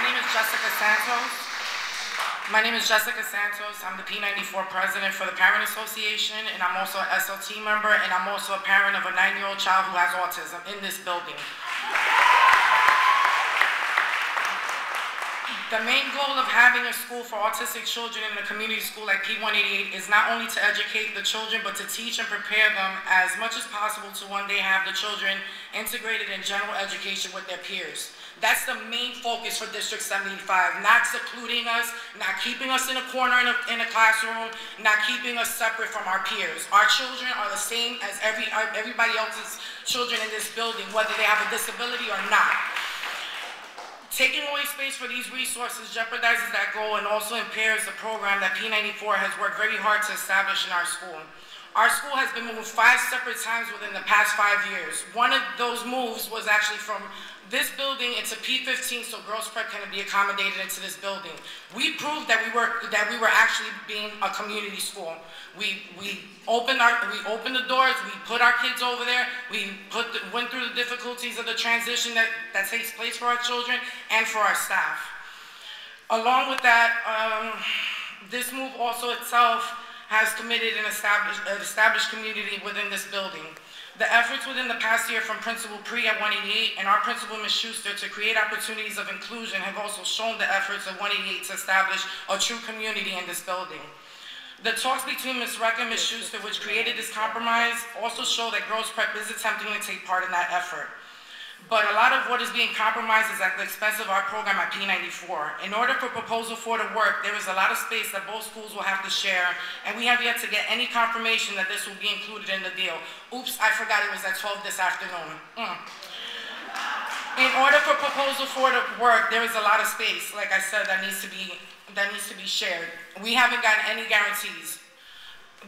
name is Jessica Santos. My name is Jessica Santos. I'm the P94 president for the Parent Association, and I'm also an SLT member, and I'm also a parent of a 9-year-old child who has autism in this building. The main goal of having a school for autistic children in a community school like P188 is not only to educate the children, but to teach and prepare them as much as possible to one day have the children integrated in general education with their peers. That's the main focus for District 75, not secluding us, not keeping us in a corner in a classroom, not keeping us separate from our peers. Our children are the same as everybody else's children in this building, whether they have a disability or not. Taking away space for these resources jeopardizes that goal and also impairs the program that P94 has worked very hard to establish in our school. Our school has been moved 5 separate times within the past 5 years. One of those moves was actually from this building into P15, so girls prep can be accommodated into this building. We proved that we were actually being a community school. We opened the doors, we put our kids over there, we went through the difficulties of the transition that takes place for our children and for our staff. Along with that, this move also itself has committed an established community within this building. The efforts within the past year from Principal Pre at 188 and our Principal Ms. Schuster to create opportunities of inclusion have also shown the efforts of 188 to establish a true community in this building. The talks between Ms. Reck and Ms. Schuster, which created this compromise, also show that Girls Prep is attempting to take part in that effort. But a lot of what is being compromised is at the expense of our program at P94. In order for Proposal 4 to work, there is a lot of space that both schools will have to share, and we have yet to get any confirmation that this will be included in the deal. Oops, I forgot it was at 12 this afternoon. In order for Proposal 4 to work, there is a lot of space, like I said, that needs to be shared. We haven't gotten any guarantees.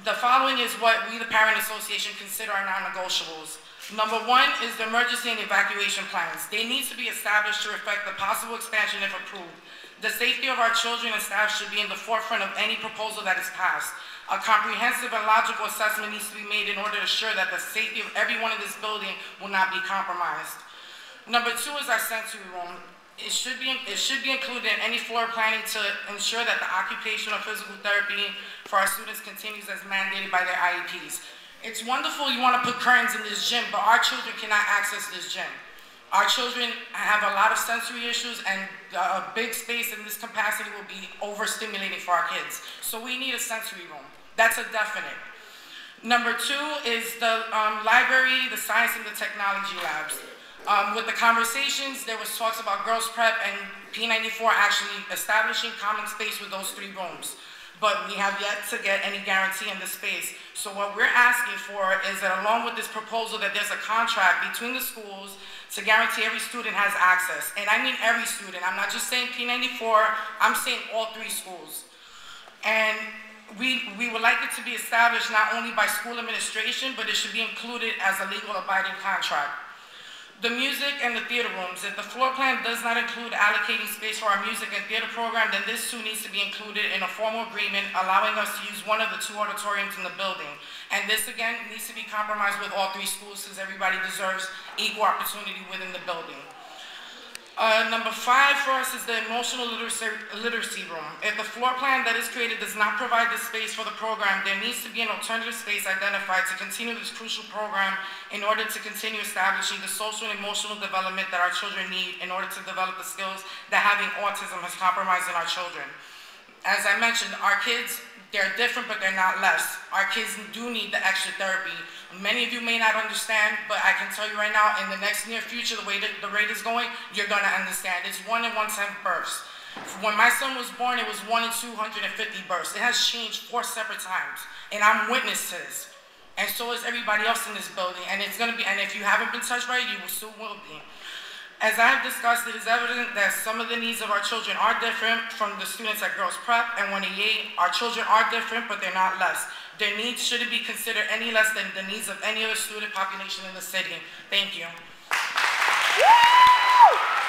The following is what we, the Parent Association, consider our non-negotiables. Number 1 is the emergency and evacuation plans. They need to be established to reflect the possible expansion if approved. The safety of our children and staff should be in the forefront of any proposal that is passed. A comprehensive and logical assessment needs to be made in order to ensure that the safety of everyone in this building will not be compromised. Number 2 is our sensory room. It should be included in any floor planning to ensure that the occupational physical therapy for our students continues as mandated by their IEPs. It's wonderful you want to put curtains in this gym, but our children cannot access this gym. Our children have a lot of sensory issues, and a big space in this capacity will be overstimulating for our kids. So we need a sensory room. That's a definite. Number 2 is the library, the science, and the technology labs. With the conversations, there was talks about Girls Prep and P94 actually establishing common space with those 3 rooms. But we have yet to get any guarantee in the space. So what we're asking for is that along with this proposal that there's a contract between the schools to guarantee every student has access. And I mean every student. I'm not just saying P94, I'm saying all 3 schools. And we would like it to be established not only by school administration, but it should be included as a legal abiding contract. The music and the theater rooms. If the floor plan does not include allocating space for our music and theater program, then this too needs to be included in a formal agreement allowing us to use one of the 2 auditoriums in the building. And this again needs to be compromised with all 3 schools since everybody deserves equal opportunity within the building. Number 5 for us is the emotional literacy room. If the floor plan that is created does not provide the space for the program, there needs to be an alternative space identified to continue this crucial program in order to continue establishing the social and emotional development that our children need in order to develop the skills that having autism has compromised in our children. As I mentioned, our kids, they're different, but they're not less. Our kids do need the extra therapy. Many of you may not understand, but I can tell you right now, in the next near future, the way that the rate is going, you're gonna understand. It's 1 in 110 births. When my son was born, it was 1 in 250 births. It has changed 4 separate times, and I'm witness to this. And so is everybody else in this building, and it's gonna be, and if you haven't been touched by it, you soon will be. As I have discussed, it is evident that some of the needs of our children are different from the students at Girls Prep and 188. Our children are different, but they're not less. Their needs shouldn't be considered any less than the needs of any other student population in the city. Thank you. Woo!